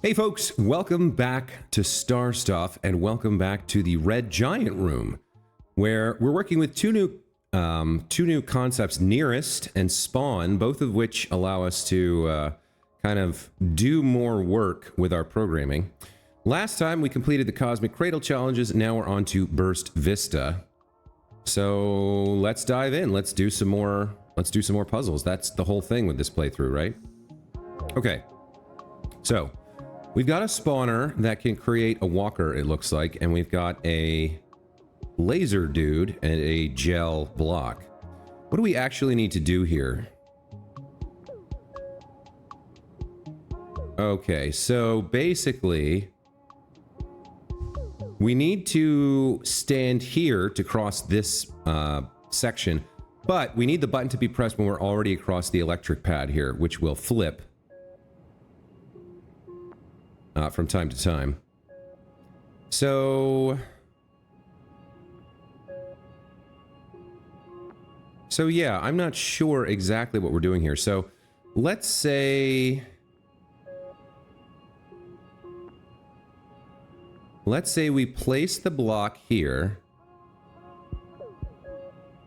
Hey folks, welcome back to Star Stuff and welcome back to the Red Giant Room, where we're working with two new concepts, Nearest and Spawn, both of which allow us to kind of do more work with our programming. Last time we completed the Cosmic Cradle challenges, now we're on to Burst Vista. So let's dive in. Let's do some more puzzles. That's the whole thing with this playthrough, right? Okay. So we've got a spawner that can create a walker, it looks like, and we've got a laser dude and a gel block. What do we actually need to do here? Okay, so basically, we need to stand here to cross this section, but we need the button to be pressed when we're already across the electric pad here, which will flip from time to time. So yeah, I'm not sure exactly what we're doing here. So let's say we place the block here.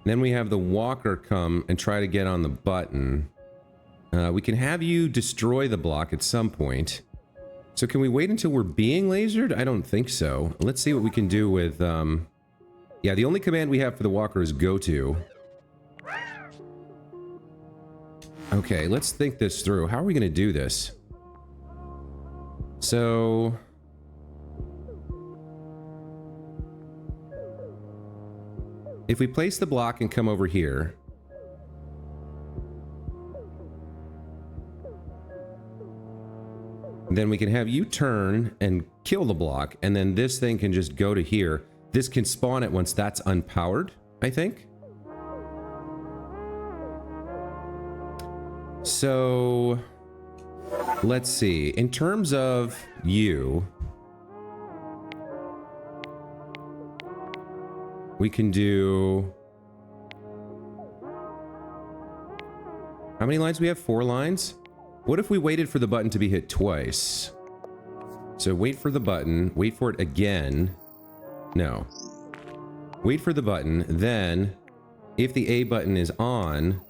Then we have the walker come and try to get on the button. We can have you destroy the block at some point. So can we wait until we're being lasered? I don't think so. Let's see what we can do with, yeah, the only command we have for the walker is go to. Okay, let's think this through. How are we going to do this? So if we place the block and come over here, then we can have you turn and kill the block, and then this thing can just go to here. This can spawn it once that's unpowered, I think. So let's see. In terms of you, we can do... How many lines do we have? 4 lines? What if we waited for the button to be hit twice? So wait for the button, wait for it again. No. Wait for the button, then if the A button is on,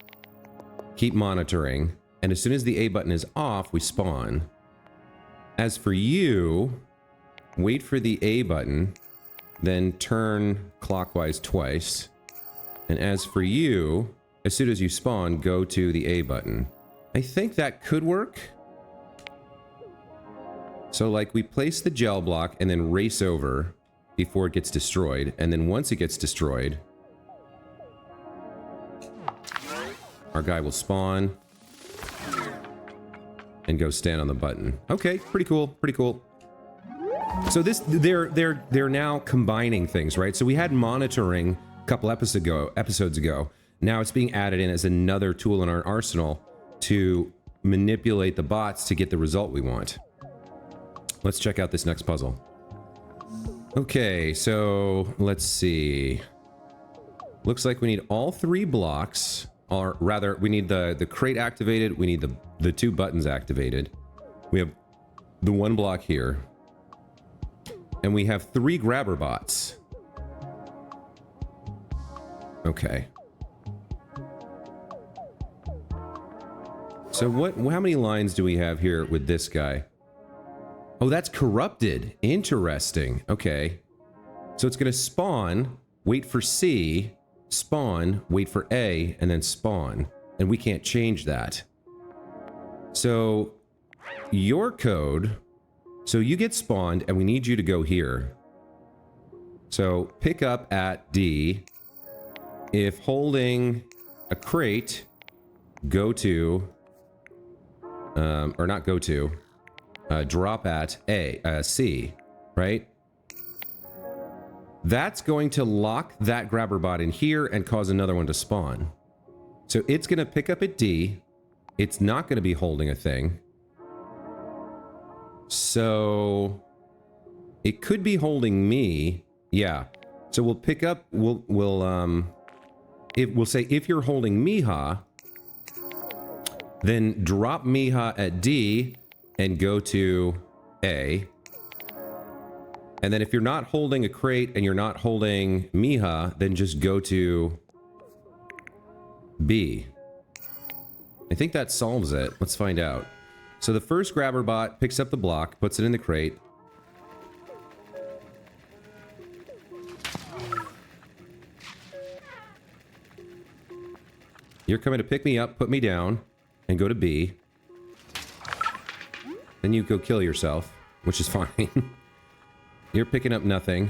keep monitoring, and as soon as the A button is off, we spawn. As for you, wait for the A button, then turn clockwise twice. And as for you, as soon as you spawn, go to the A button. I think that could work. So like we place the gel block and then race over before it gets destroyed. And then once it gets destroyed, our guy will spawn and go stand on the button. Okay, pretty cool, pretty cool. So this, they're now combining things, right? So we had monitoring a couple episodes ago. Now it's being added in as another tool in our arsenal to manipulate the bots to get the result we want. Let's check out this next puzzle. Okay, so let's see. Looks like we need all 3 blocks, or rather, we need the crate activated, we need the 2 buttons activated. We have the 1 block here. And we have 3 grabber bots. Okay. So how many lines do we have here with this guy? Oh, that's corrupted. Interesting. Okay. So it's going to spawn, wait for C, spawn, wait for A, and then spawn. And we can't change that. So your code, so you get spawned and we need you to go here. So pick up at D. If holding a crate, go to... or not go to, drop at C, right? That's going to lock that grabber bot in here and cause another one to spawn. So it's going to pick up at D. It's not going to be holding a thing. So it could be holding me. Yeah. So we'll pick up, we'll say if you're holding Miha, then drop Miha at D and go to A. And then if you're not holding a crate and you're not holding Miha, then just go to B. I think that solves it. Let's find out. So the first grabber bot picks up the block, puts it in the crate. You're coming to pick me up, put me down, and go to B. Then you go kill yourself, which is fine. You're picking up nothing.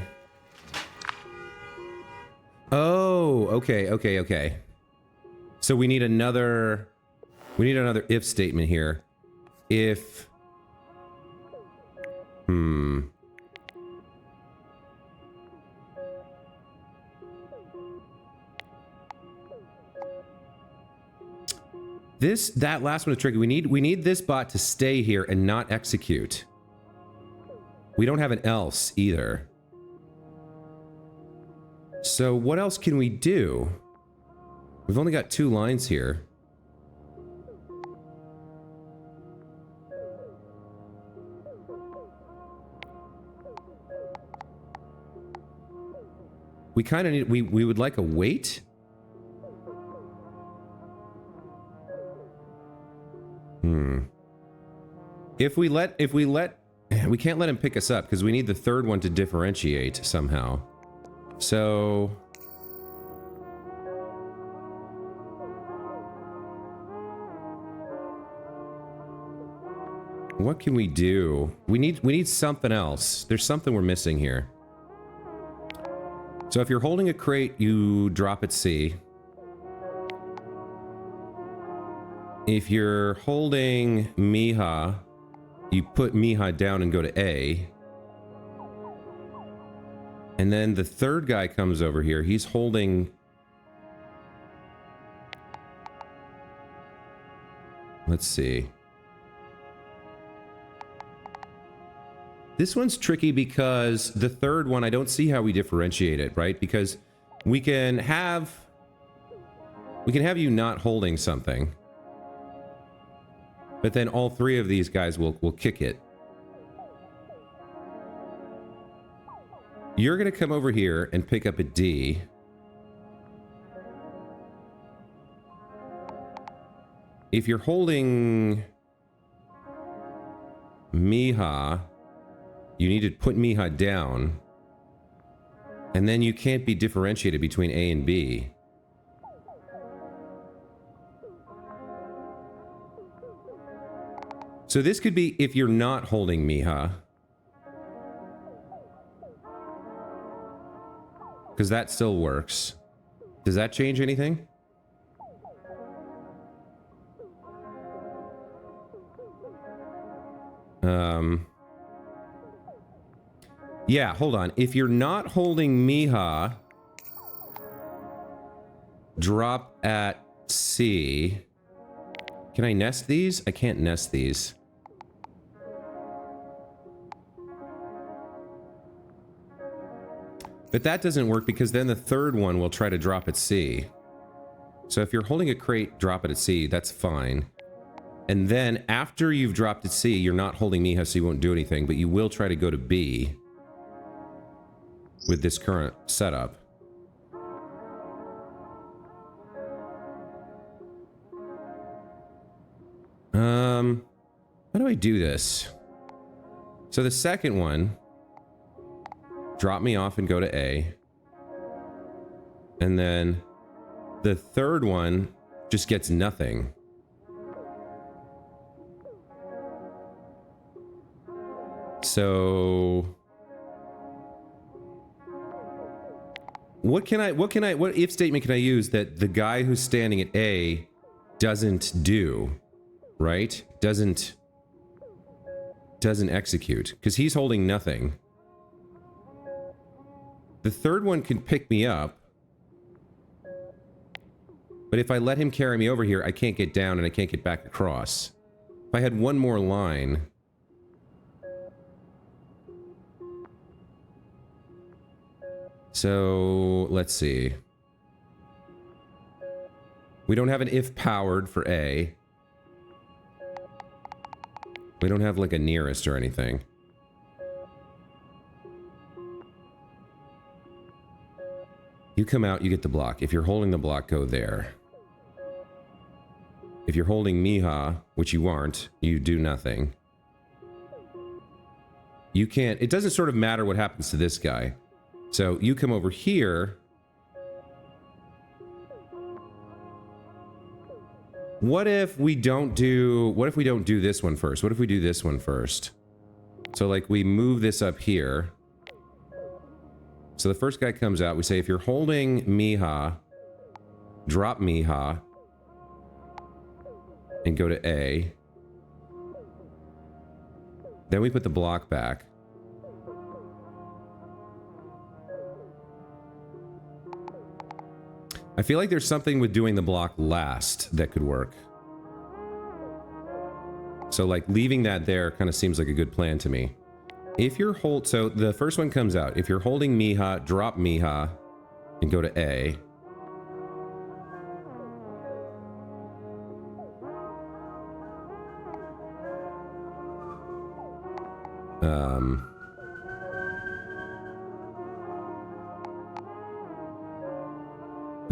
Oh, okay. So we need another if statement here. If that last one is tricky. We need this bot to stay here and not execute. We don't have an else either. So what else can we do? We've only got 2 lines here. We kind of need, we would like a wait. If we can't let him pick us up because we need the third one to differentiate somehow. So what can we do? We need something else. There's something we're missing here. So if you're holding a crate, you drop at C. If you're holding Miha, you put Miha down and go to A. And then the third guy comes over here. He's holding... Let's see. This one's tricky because the third one, I don't see how we differentiate it, right? Because we can have you not holding something. But then all 3 of these guys will kick it. You're going to come over here and pick up a D. If you're holding Miha, you need to put Miha down. And then you can't be differentiated between A and B. So this could be if you're not holding Miha. Because that still works. Does that change anything? Yeah, hold on. If you're not holding Miha, drop at C. Can I nest these? I can't nest these. But that doesn't work because then the third one will try to drop at C. So if you're holding a crate, drop it at C, that's fine. And then after you've dropped at C, you're not holding Miha, so you won't do anything, but you will try to go to B with this current setup. How do I do this? So the second one, drop me off and go to A. And then the third one just gets nothing. So what if statement can I use that the guy who's standing at A doesn't do, right? Doesn't execute because he's holding nothing. The third one can pick me up. But if I let him carry me over here, I can't get down and I can't get back across. If I had one more line. So, let's see. We don't have an if powered for A. We don't have like a nearest or anything. You come out, you get the block. If you're holding the block, go there. If you're holding Miha, which you aren't, you do nothing. You can't... It doesn't sort of matter what happens to this guy. So you come over here. What if we don't do this one first? What if we do this one first? So like we move this up here. So the first guy comes out. We say if you're holding Miha, drop Miha and go to A. Then we put the block back. I feel like there's something with doing the block last that could work. So like leaving that there kind of seems like a good plan to me. If you're so the first one comes out. If you're holding Miha, drop Miha and go to A.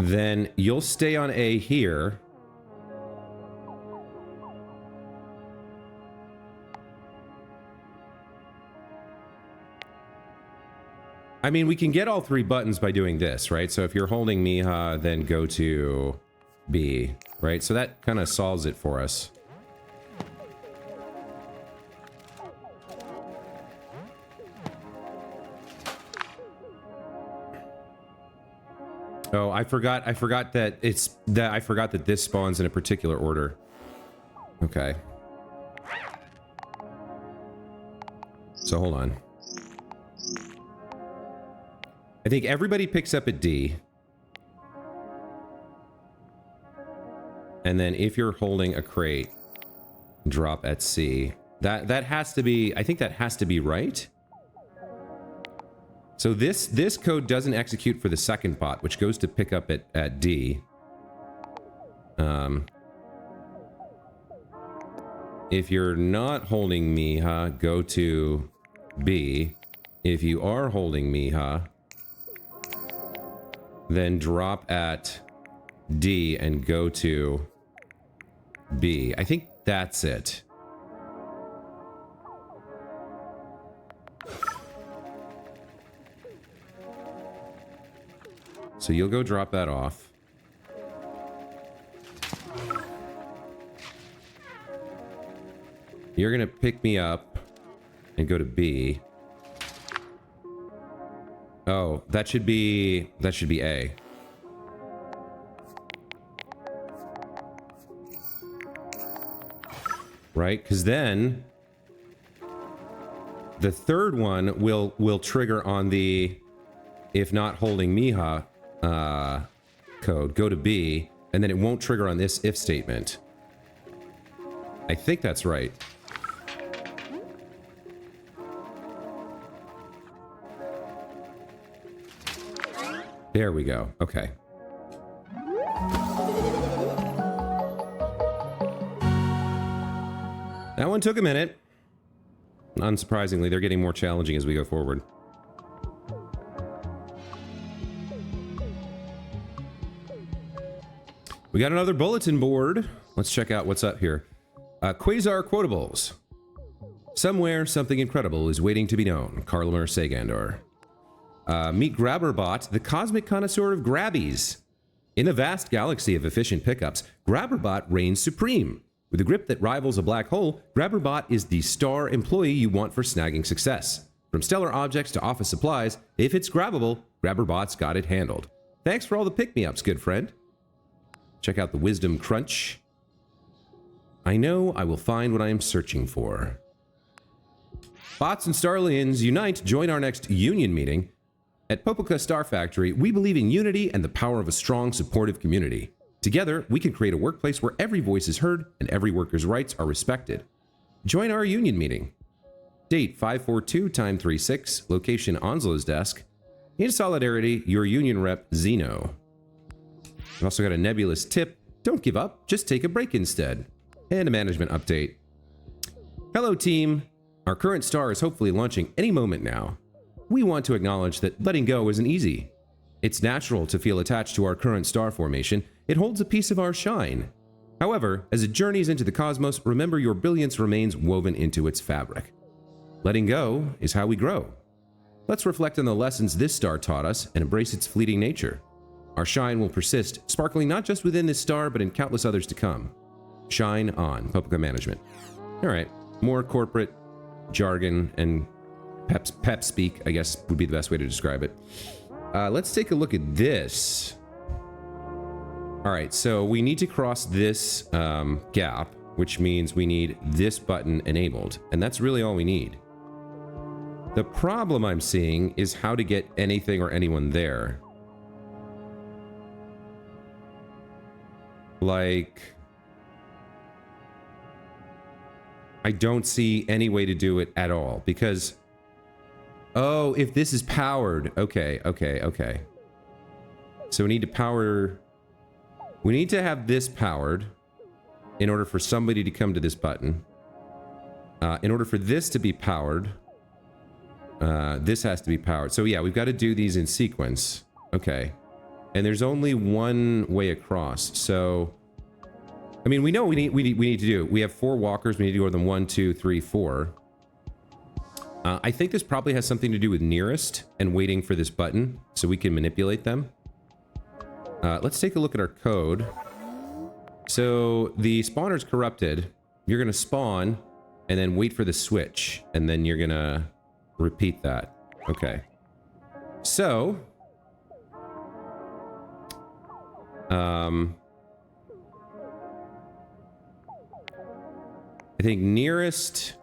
Then you'll stay on A here. I mean, we can get all three buttons by doing this, right? So if you're holding Miha, then go to B, right? So that kind of solves it for us. Oh, I forgot that I forgot that this spawns in a particular order. Okay. So hold on. I think everybody picks up at D. And then if you're holding a crate, drop at C. That has to be, I think that has to be right. So this code doesn't execute for the second bot, which goes to pick up at D. If you're not holding Miha, go to B. If you are holding Miha, then drop at D and go to B. I think that's it. So you'll go drop that off. You're gonna pick me up and go to B. Oh, that should be A. Right? Because then the third one will trigger on the if not holding Miha code. Go to B, and then it won't trigger on this if statement. I think that's right. There we go. Okay. That one took a minute. Unsurprisingly, they're getting more challenging as we go forward. We got another bulletin board. Let's check out what's up here. Quasar quotables. Somewhere, something incredible is waiting to be known. Karlamer Sagandor. Meet Grabberbot, the cosmic connoisseur of grabbies. In a vast galaxy of efficient pickups, Grabberbot reigns supreme. With a grip that rivals a black hole, Grabberbot is the star employee you want for snagging success. From stellar objects to office supplies, if it's grabbable, Grabberbot's got it handled. Thanks for all the pick-me-ups, good friend. Check out the Wisdom Crunch. I know I will find what I am searching for. Bots and Starlians unite, join our next union meeting. At Popoka Star Factory, we believe in unity and the power of a strong, supportive community. Together, we can create a workplace where every voice is heard and every worker's rights are respected. Join our union meeting. Date 542-36, location Onslow's desk. In solidarity, your union rep, Zeno. We've also got a nebulous tip. Don't give up, just take a break instead. And a management update. Hello, team. Our current star is hopefully launching any moment now. We want to acknowledge that letting go isn't easy. It's natural to feel attached to our current star formation. It holds a piece of our shine. However, as it journeys into the cosmos, remember your brilliance remains woven into its fabric. Letting go is how we grow. Let's reflect on the lessons this star taught us and embrace its fleeting nature. Our shine will persist, sparkling not just within this star, but in countless others to come. Shine on. Public management. All right. More corporate jargon and pep speak, I guess, would be the best way to describe it. Let's take a look at this. All right, so we need to cross this gap, which means we need this button enabled, and that's really all we need. The problem I'm seeing is how to get anything or anyone there. Like, I don't see any way to do it at all, because... Oh, if this is powered. Okay. So we need to power... We need to have this powered in order for somebody to come to this button. In order for this to be powered, this has to be powered. So yeah, we've got to do these in sequence. Okay. And there's only one way across. So, I mean, we know we need to do. We have 4 walkers. We need to go to them 1, 2, 3, 4. I think this probably has something to do with nearest and waiting for this button so we can manipulate them. Let's take a look at our code. So the spawner's corrupted. You're going to spawn and then wait for the switch. And then you're going to repeat that. Okay. So... I think nearest...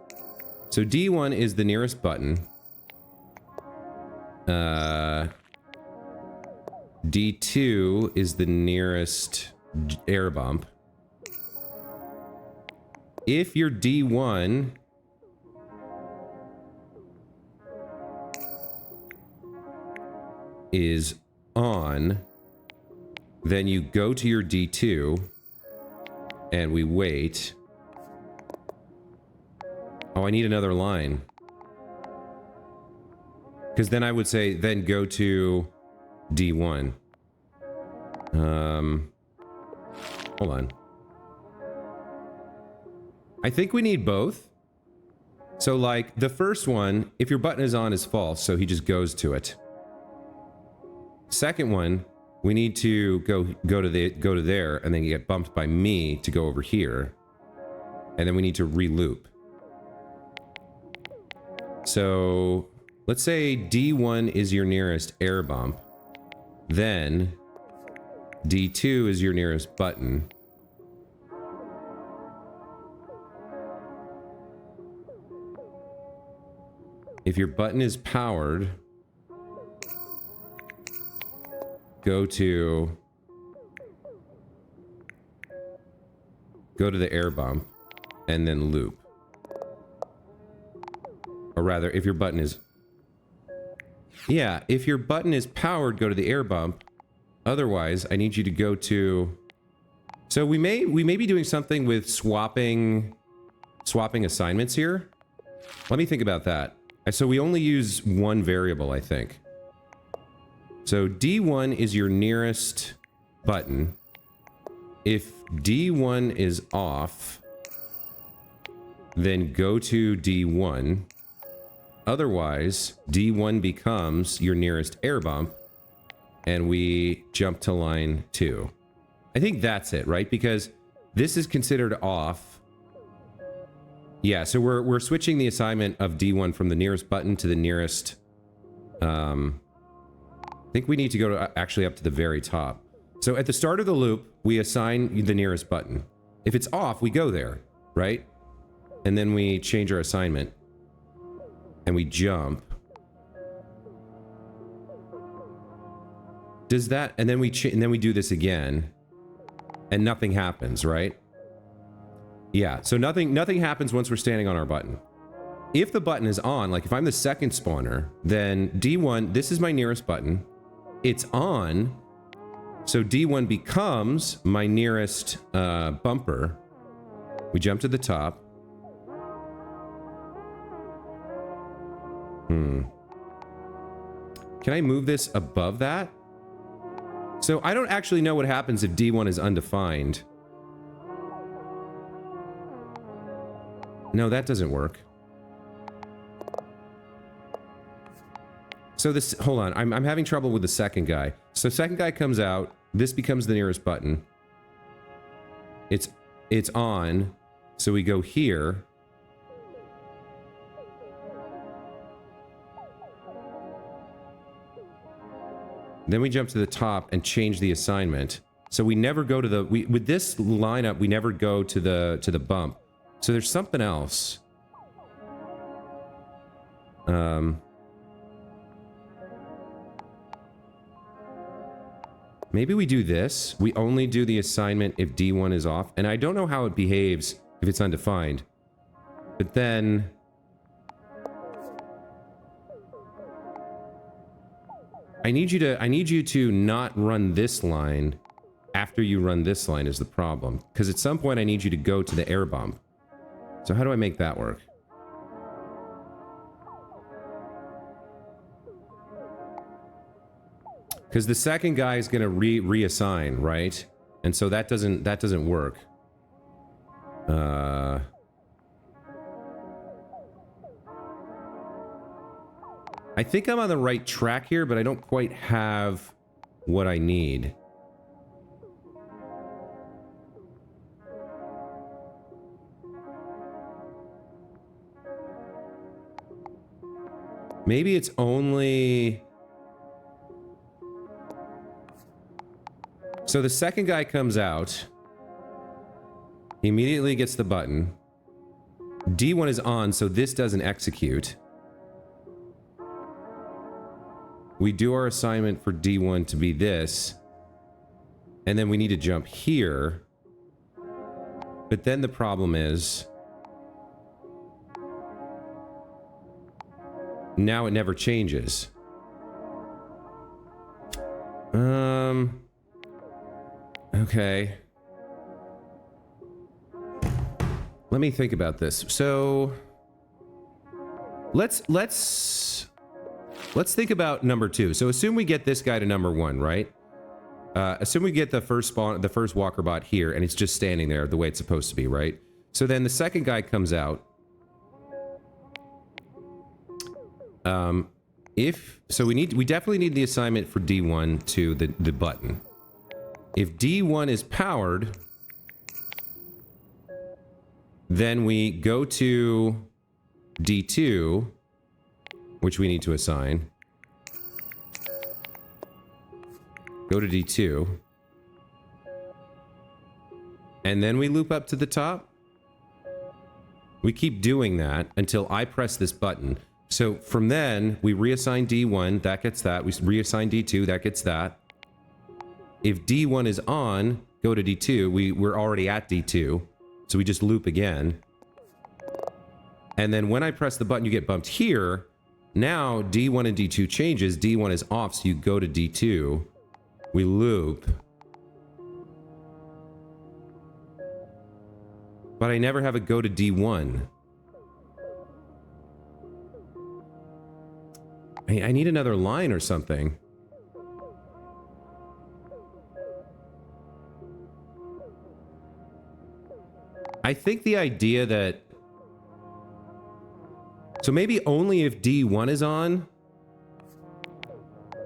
So D1 is the nearest button. D2 is the nearest air bump. If your D1 is on, then you go to your D2 and we wait. Oh, I need another line. Because then I would say, then go to D1. Hold on. I think we need both. So, like, the first one, if your button is on, is false, so he just goes to it. Second one, we need to go to there, and then you get bumped by me to go over here. And then we need to re-loop. So, let's say D1 is your nearest air bump. Then, D2 is your nearest button. If your button is powered, go to the air bump, and then loop. Or rather, if your button is... Yeah, if your button is powered, go to the air bump. Otherwise, I need you to go to... So we may be doing something with swapping assignments here. Let me think about that. So we only use one variable, I think. So D1 is your nearest button. If D1 is off, then go to D1. Otherwise, D1 becomes your nearest air bump, and we jump to line 2. I think that's it, right? Because this is considered off. Yeah, so we're switching the assignment of D1 from the nearest button to the nearest... I think we need to go to actually up to the very top. So at the start of the loop, we assign the nearest button. If it's off, we go there, right? And then we change our assignment. And we jump. Does that... And then we do this again. And nothing happens, right? Yeah, so nothing happens once we're standing on our button. If the button is on, like if I'm the second spawner, then D1, this is my nearest button. It's on. So D1 becomes my nearest bumper. We jump to the top. Can I move this above that? So I don't actually know what happens if D1 is undefined. No, that doesn't work. So this, hold on, I'm having trouble with the second guy. So second guy comes out, this becomes the nearest button. It's on, so we go here. Then we jump to the top and change the assignment. So we never go to the, with this lineup, we never go to the bump. So there's something else. Maybe we do this. We only do the assignment if D1 is off. And I don't know how it behaves if it's undefined. But then... I need you to not run this line after you run this line is the problem. Because at some point I need you to go to the air bump. So how do I make that work? Because the second guy is going to reassign, right? And so that doesn't work. I think I'm on the right track here, but I don't quite have what I need. Maybe it's only... So the second guy comes out. He immediately gets the button. D1 is on, so this doesn't execute. We do our assignment for D1 to be this. And then we need to jump here. But then the problem is... now it never changes. Okay. Let me think about this. So let's think about number 2. So assume we get this guy to number 1, right? Assume we get the first walker bot here, and it's just standing there the way it's supposed to be, right? So then the second guy comes out. We definitely need the assignment for D1 to the button. If D1 is powered, then we go to D2, which we need to assign. Go to D2. And then we loop up to the top. We keep doing that until I press this button. So from then, we reassign D1, that gets that. We reassign D2, that gets that. If D1 is on, go to D2. We're already at D2. So we just loop again. And then when I press the button, you get bumped here. Now D1 and D2 changes. D1 is off, so you go to D2. We loop. But I never have a go to D1. I need another line or something. I think the idea that... So maybe only if D1 is on,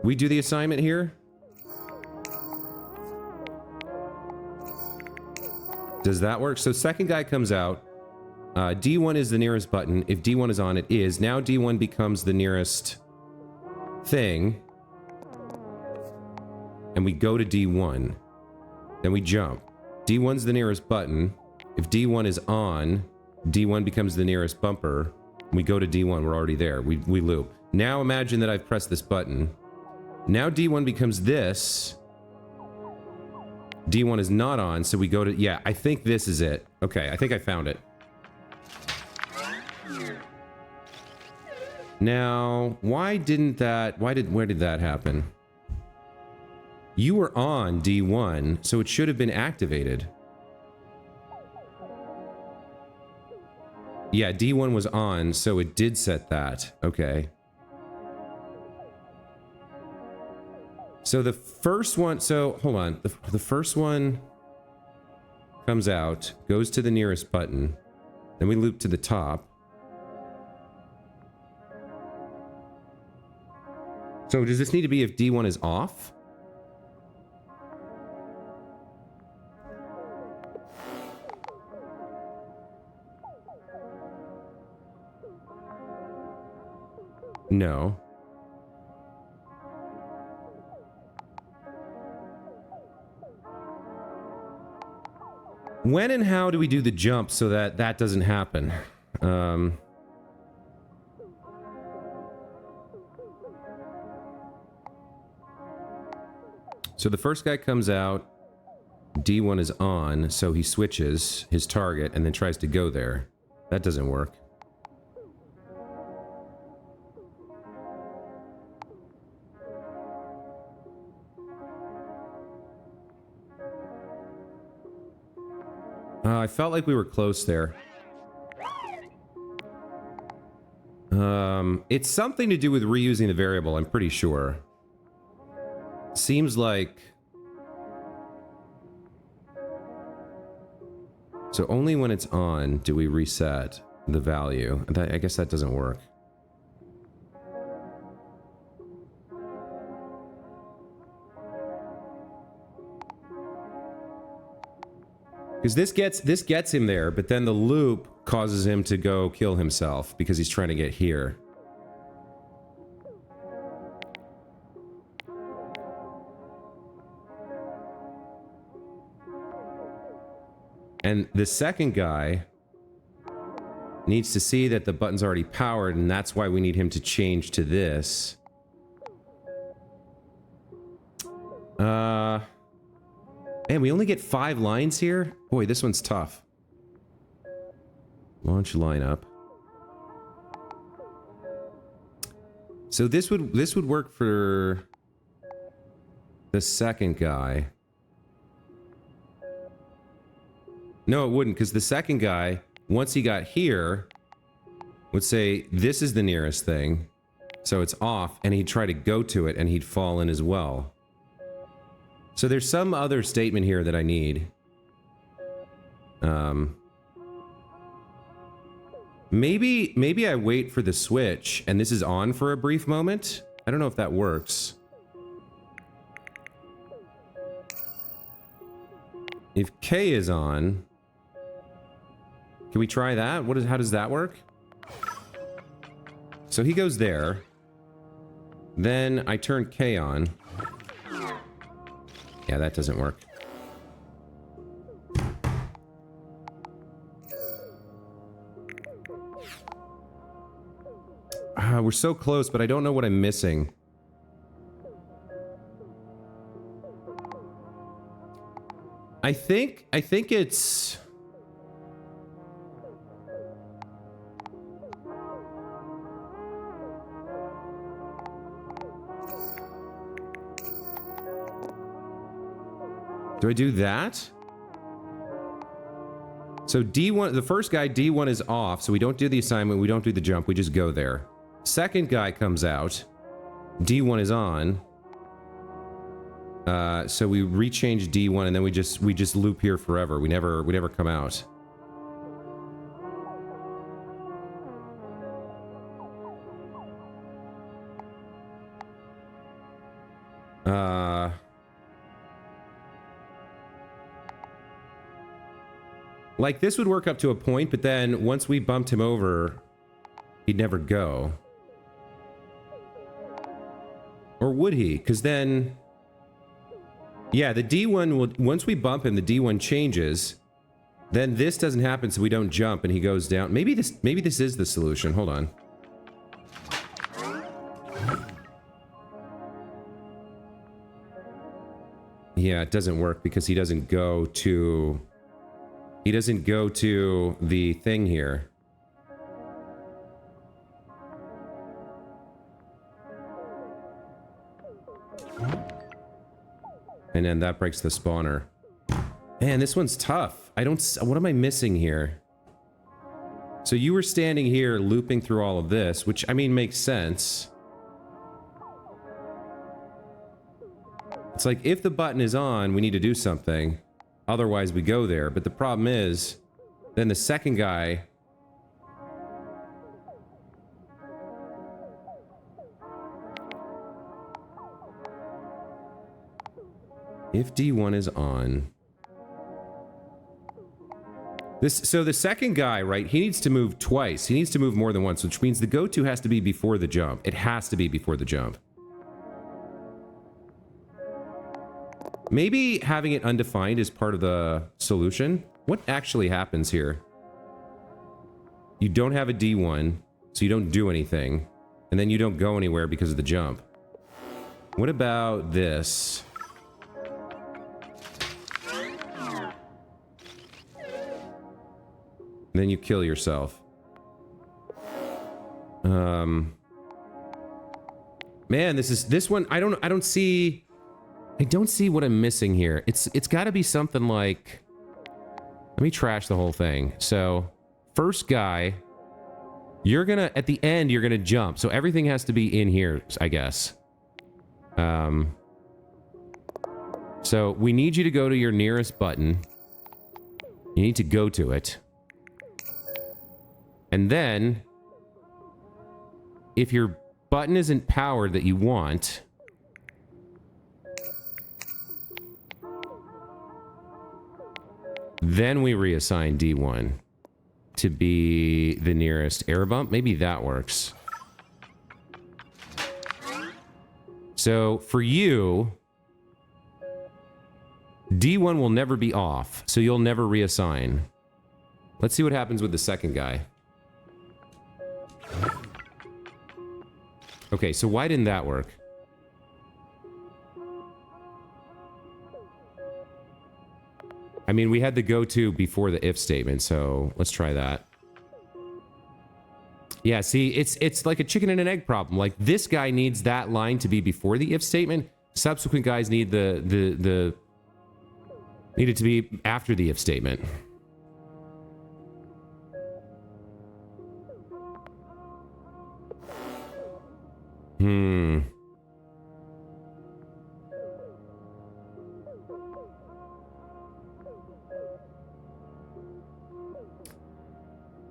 we do the assignment here? Does that work? So second guy comes out. D1 is the nearest button. If D1 is on, it is. Now D1 becomes the nearest thing. And we go to D1. Then we jump. D1's the nearest button. If D1 is on, D1 becomes the nearest bumper. We go to D1, we're already there. We loop. Now imagine that I've pressed this button. Now D1 becomes this. D1 is not on, so we go to... Yeah, I think this is it. Okay, I think I found it. Now, where did that happen? You were on D1, so it should have been activated. Yeah, D1 was on, so it did set that. Okay. So the first one, so hold on. The first one comes out, goes to the nearest button. Then we loop to the top. So does this need to be if D1 is off? No. When and how do we do the jump so that that doesn't happen? So the first guy comes out, D1 is on, so he switches his target and then tries to go there. That doesn't work. I felt like we were close there. It's something to do with reusing the variable, I'm pretty sure. Seems like... So only when it's on do we reset the value. I guess that doesn't work. Because this gets him there, but then the loop causes him to go kill himself because he's trying to get here. And the second guy needs to see that the button's already powered, and that's why we need him to change to this. Man, we only get 5 lines here? Boy, this one's tough. Launch lineup. So this would work for the second guy. No, it wouldn't, because the second guy, once he got here, would say, this is the nearest thing. So it's off, and he'd try to go to it, and he'd fall in as well. So there's some other statement here that I need. Maybe I wait for the switch, and this is on for a brief moment. I don't know if that works. If K is on... Can we try that? How does that work? So he goes there. Then I turn K on. Yeah, that doesn't work. We're so close, but I don't know what I'm missing. I think it's... Do I do that? So D1, the first guy, D1 is off, so we don't do the assignment, we don't do the jump, we just go there. Second guy comes out, D1 is on. So we rechange D1 and then we just loop here forever. We never come out. Like, this would work up to a point, but then once we bumped him over, he'd never go. Or would he? Because then... Yeah, the D1 will... Once we bump him, the D1 changes. Then this doesn't happen, so we don't jump, and he goes down. Maybe this is the solution. Hold on. Yeah, it doesn't work because he doesn't go to... He doesn't go to the thing here. And then that breaks the spawner. Man, this one's tough. What am I missing here? So you were standing here looping through all of this, which, I mean, makes sense. It's like, if the button is on, we need to do something. Otherwise, we go there. But the problem is, then the second guy... If D1 is on... So the second guy, right, he needs to move twice. He needs to move more than once, which means the go-to has to be before the jump. It has to be before the jump. Maybe having it undefined is part of the solution. What actually happens here? You don't have a D1, so you don't do anything. And then you don't go anywhere because of the jump. What about this? And then you kill yourself. Man, this one, I don't see what I'm missing here. It's got to be something like, let me trash the whole thing. So, first guy, at the end, you're gonna jump. So everything has to be in here, I guess. So we need you to go to your nearest button. You need to go to it. And then, if your button isn't powered that you want, then we reassign D1 to be the nearest air bump. Maybe that works. So, for you, D1 will never be off, so you'll never reassign. Let's see what happens with the second guy. Okay, so why didn't that work? I mean, we had the go-to before the if statement, so let's try that. Yeah, see, it's like a chicken and an egg problem. Like, this guy needs that line to be before the if statement. Subsequent guys need need it to be after the if statement.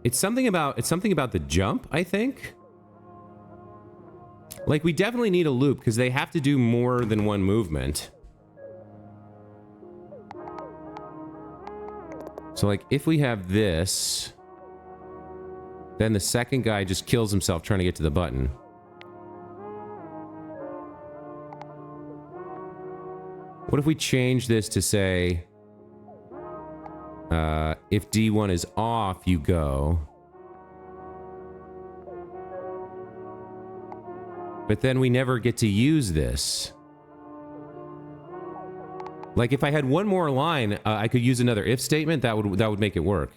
It's something about the jump, I think. Like, we definitely need a loop because they have to do more than one movement. So, like, if we have this, then the second guy just kills himself trying to get to the button. What if we change this to say, if D1 is off, you go. But then we never get to use this. Like, if I had one more line, I could use another if statement. That would make it work.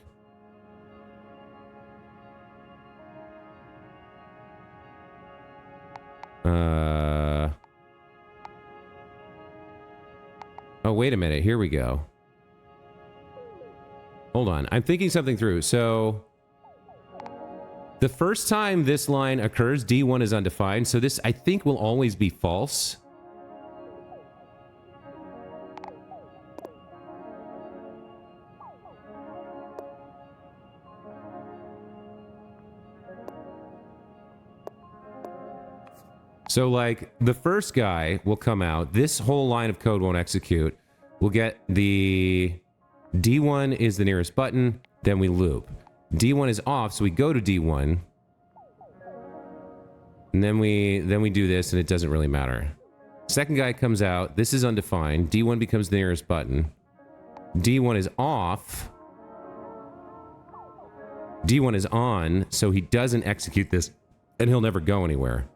Oh, wait a minute. Here we go. Hold on. I'm thinking something through. So, the first time this line occurs, D1 is undefined. So this, I think, will always be false. So, like, the first guy will come out. This whole line of code won't execute. We'll get the D1 is the nearest button, then we loop. D1 is off, so we go to D1. And then we do this, and it doesn't really matter. Second guy comes out. This is undefined. D1 becomes the nearest button. D1 is off. D1 is on, so he doesn't execute this, and he'll never go anywhere.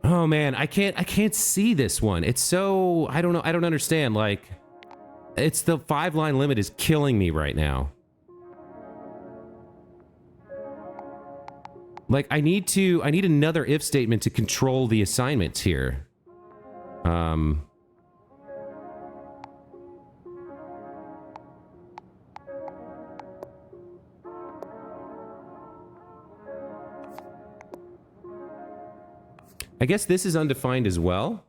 Oh man, I can't see this one. It's so, I don't know, I don't understand. Like, it's the 5-line limit is killing me right now. Like, I need another if statement to control the assignments here. I guess this is undefined as well.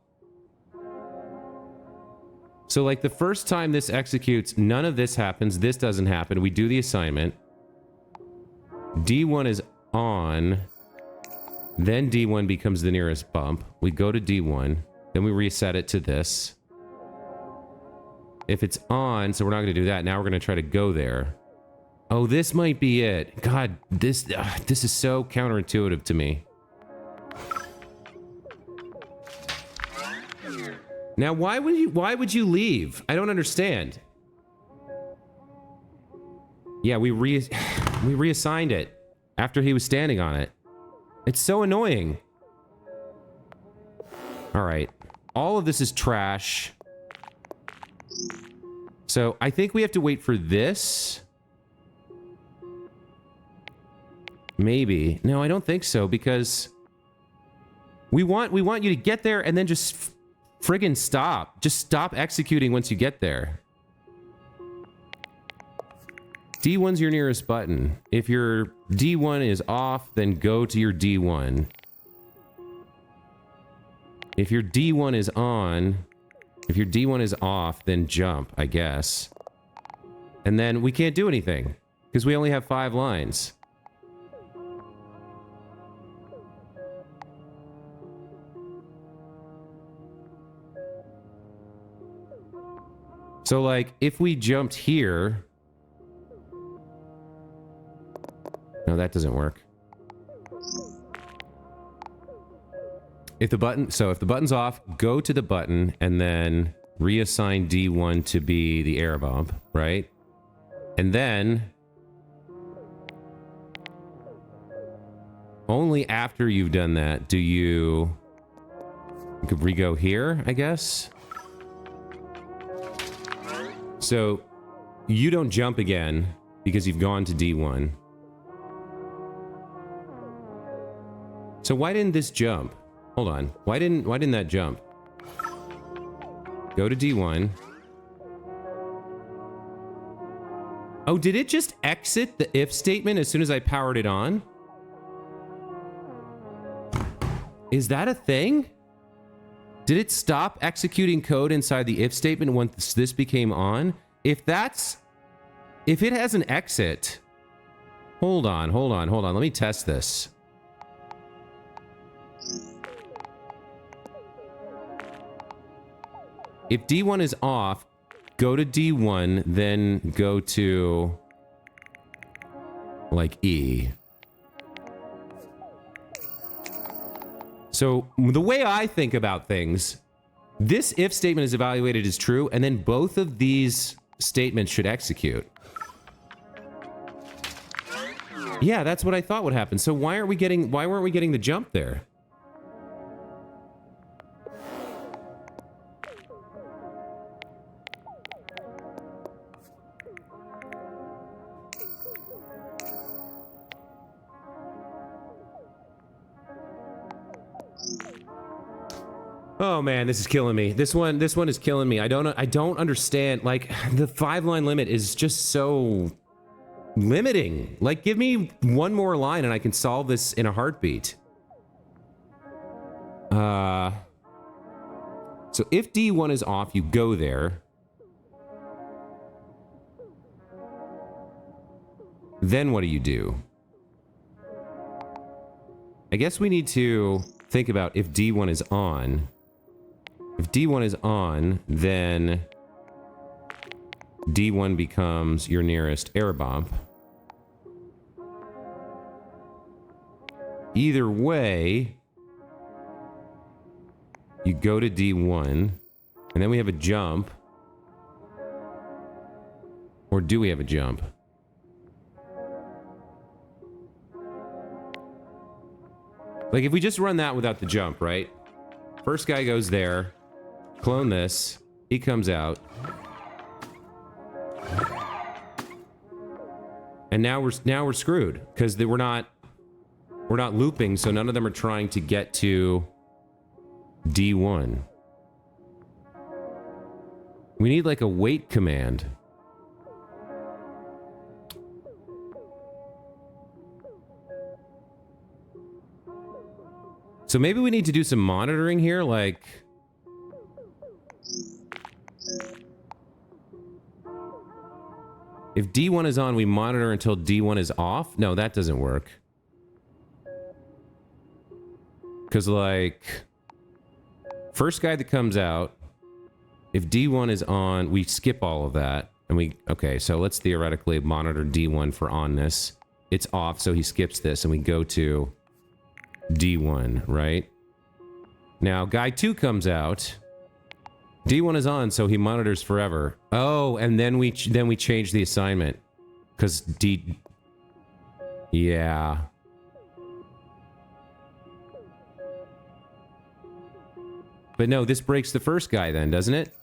So, like, the first time this executes, none of this happens. This doesn't happen. We do the assignment. D1 is on. Then D1 becomes the nearest bump. We go to D1. Then we reset it to this. If it's on, so we're not going to do that. Now we're going to try to go there. Oh, this might be it. God, this is so counterintuitive to me. Now, why would you leave? I don't understand. Yeah, we reassigned it after he was standing on it. It's so annoying. All right. All of this is trash. So, I think we have to wait for this. Maybe. No, I don't think so, because we want you to get there and then just friggin' stop. Just stop executing once you get there. D1's your nearest button. If your D1 is off, then go to your D1. If your D1 is on, if your D1 is off, then jump, I guess. And then we can't do anything, because we only have 5 lines. So, like, if we jumped here... No, that doesn't work. If the button's off, go to the button and then reassign D1 to be the air bump, right? And then... only after you've done that do you... You could re-go here, I guess? So, you don't jump again because you've gone to D1. So why didn't this jump? Hold on. Why didn't that jump? Go to D1. Oh, did it just exit the if statement as soon as I powered it on? Is that a thing? Did it stop executing code inside the if statement once this became on? If it has an exit... Hold on. Let me test this. If D1 is off, go to D1, then go to... like E. So, the way I think about things, this if statement is evaluated as true, and then both of these statements should execute. Yeah, that's what I thought would happen. So why weren't we getting the jump there? Oh man, this is killing me. This one is killing me. I don't understand. Like, the 5-line limit is just so limiting. Like, give me one more line and I can solve this in a heartbeat. So if D1 is off, you go there. Then what do? I guess we need to think about if D1 is on. If D1 is on, then D1 becomes your nearest air bump. Either way, you go to D1, and then we have a jump. Or do we have a jump? Like, if we just run that without the jump, right? First guy goes there. Clone this. He comes out. And now we're screwed because we're not looping, so none of them are trying to get to D1. We need like a wait command. So maybe we need to do some monitoring here, like... If D1 is on, we monitor until D1 is off? No, that doesn't work. Because, like... First guy that comes out, if D1 is on, we skip all of that. And we... Okay, so let's theoretically monitor D1 for onness. It's off, so he skips this, and we go to... D1, right? Now, guy 2 comes out. D1 is on, so he monitors forever. Oh, and then we change the assignment. Because D... Yeah. But no, this breaks the first guy then, doesn't it?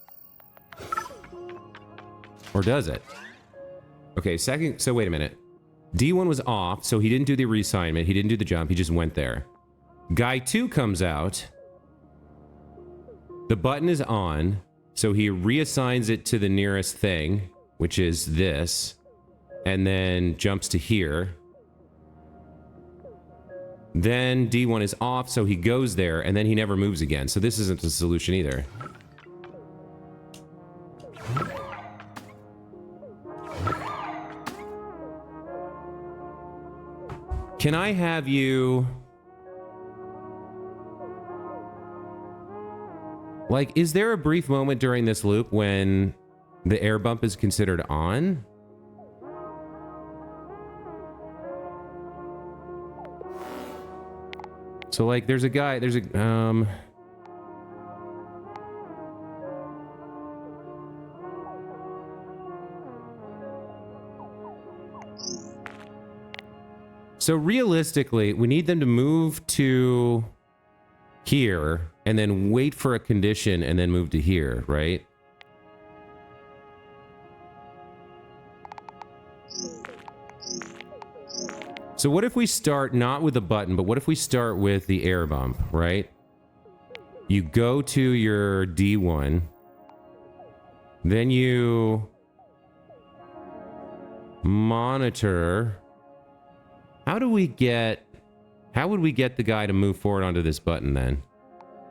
Or does it? Okay, second... So wait a minute. D1 was off, so he didn't do the reassignment. He didn't do the jump. He just went there. Guy 2 comes out. The button is on, so he reassigns it to the nearest thing, which is this, and then jumps to here. Then D1 is off, so he goes there, and then he never moves again. So this isn't a solution either. Can I have you... Like, is there a brief moment during this loop when the air bump is considered on? So, like, there's a guy, there's a, So realistically, we need them to move to here and then wait for a condition and then move to here, right? So what if we start not with the button, but what if we start with the air bump, right? You go to your D1, then you monitor. How would we get the guy to move forward onto this button then?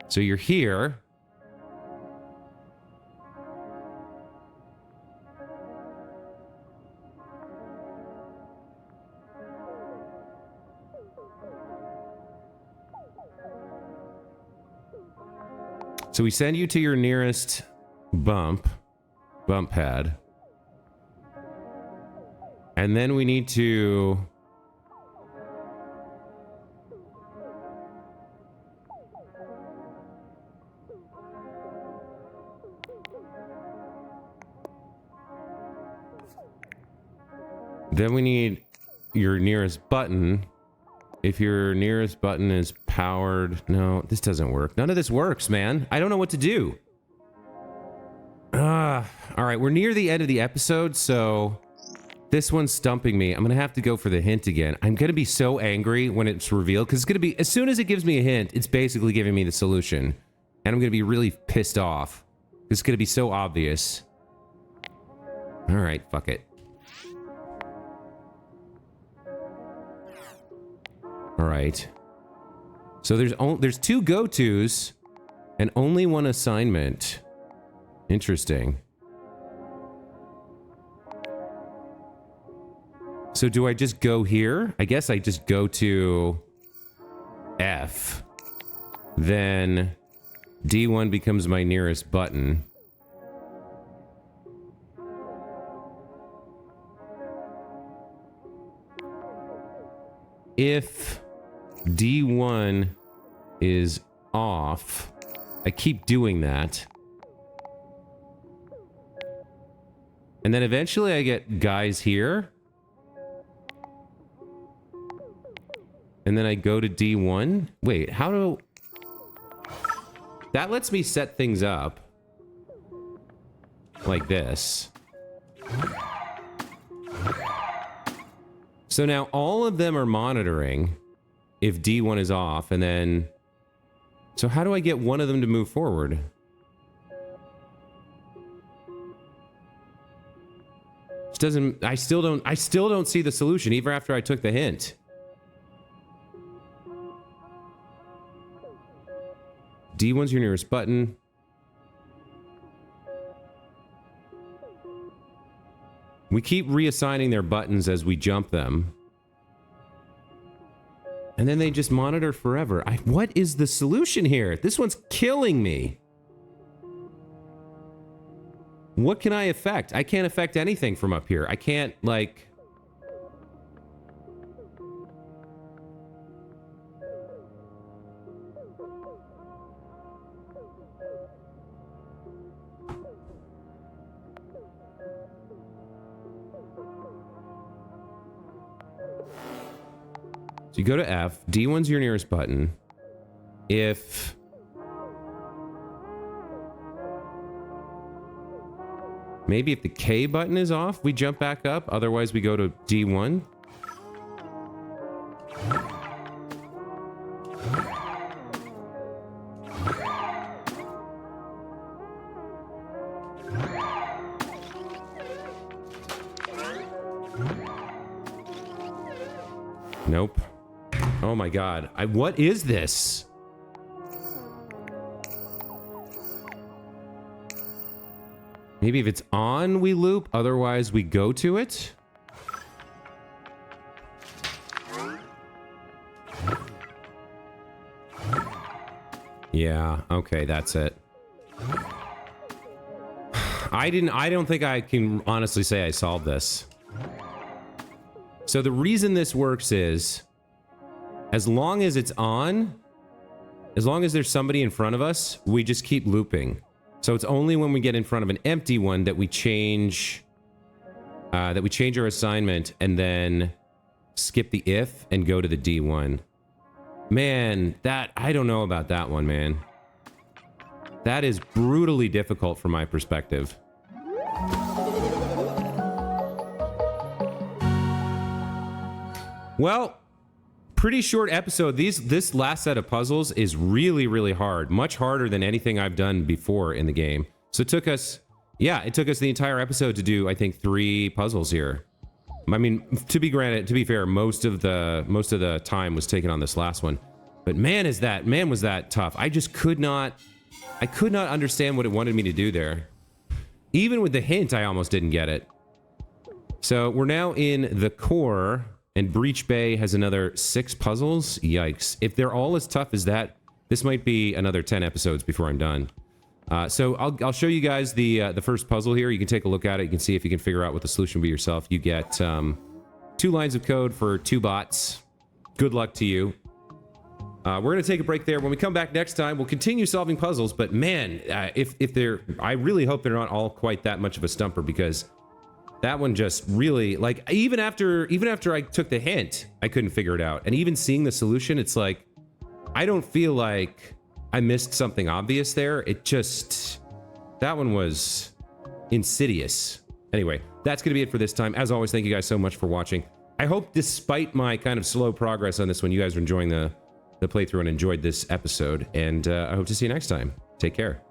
So you're here. So we send you to your nearest bump pad. And then we need to... Then we need your nearest button. If your nearest button is powered... No, this doesn't work. None of this works, man. I don't know what to do. Alright, we're near the end of the episode, so... This one's stumping me. I'm gonna have to go for the hint again. I'm gonna be so angry when it's revealed, because it's gonna be... As soon as it gives me a hint, it's basically giving me the solution. And I'm gonna be really pissed off. It's gonna be so obvious. Alright, fuck it. All right. So there's two go-tos and only one assignment. Interesting. So do I just go here? I guess I just go to F. Then D1 becomes my nearest button. If D1 is off, I keep doing that. And then eventually I get guys here. And then I go to D1. Wait, how do... That lets me set things up. Like this. So now all of them are monitoring if D1 is off, and then... So how do I get one of them to move forward? doesn't, I still don't see the solution even after I took the hint. D1's your nearest button. We keep reassigning their buttons as we jump them. And then they just monitor forever. What is the solution here? This one's killing me. What can I affect? I can't affect anything from up here. I can't, like... So you go to F. D1's your nearest button. If... Maybe if the K button is off, we jump back up. Otherwise, we go to D1. Nope. Oh my god. What is this? Maybe if it's on, we loop. Otherwise, we go to it. Yeah, okay, that's it. I don't think I can honestly say I solved this. So the reason this works is, as long as it's on, as long as there's somebody in front of us, we just keep looping. So it's only when we get in front of an empty one that we change our assignment and then skip the if and go to the D1. Man, I don't know about that one, man. That is brutally difficult from my perspective. Well, pretty short episode. This last set of puzzles is really, really hard. Much harder than anything I've done before in the game. So it took us the entire episode to do, I think, 3 puzzles here. I mean, to be fair, most of the time was taken on this last one. But man, was that tough. I could not understand what it wanted me to do there. Even with the hint, I almost didn't get it. So we're now in the core. And Breach Bay has another 6 puzzles. Yikes. If they're all as tough as that, this might be another 10 episodes before I'm done. So I'll show you guys the first puzzle here. You can take a look at it. You can see if you can figure out what the solution will be yourself. You get 2 lines of code for 2 bots. Good luck to you. We're going to take a break there. When we come back next time, we'll continue solving puzzles. But man, I really hope they're not all quite that much of a stumper, because that one just really, like, even after I took the hint, I couldn't figure it out. And even seeing the solution, it's like, I don't feel like I missed something obvious there. That one was insidious. Anyway, that's going to be it for this time. As always, thank you guys so much for watching. I hope, despite my kind of slow progress on this one, you guys are enjoying the playthrough and enjoyed this episode. And I hope to see you next time. Take care.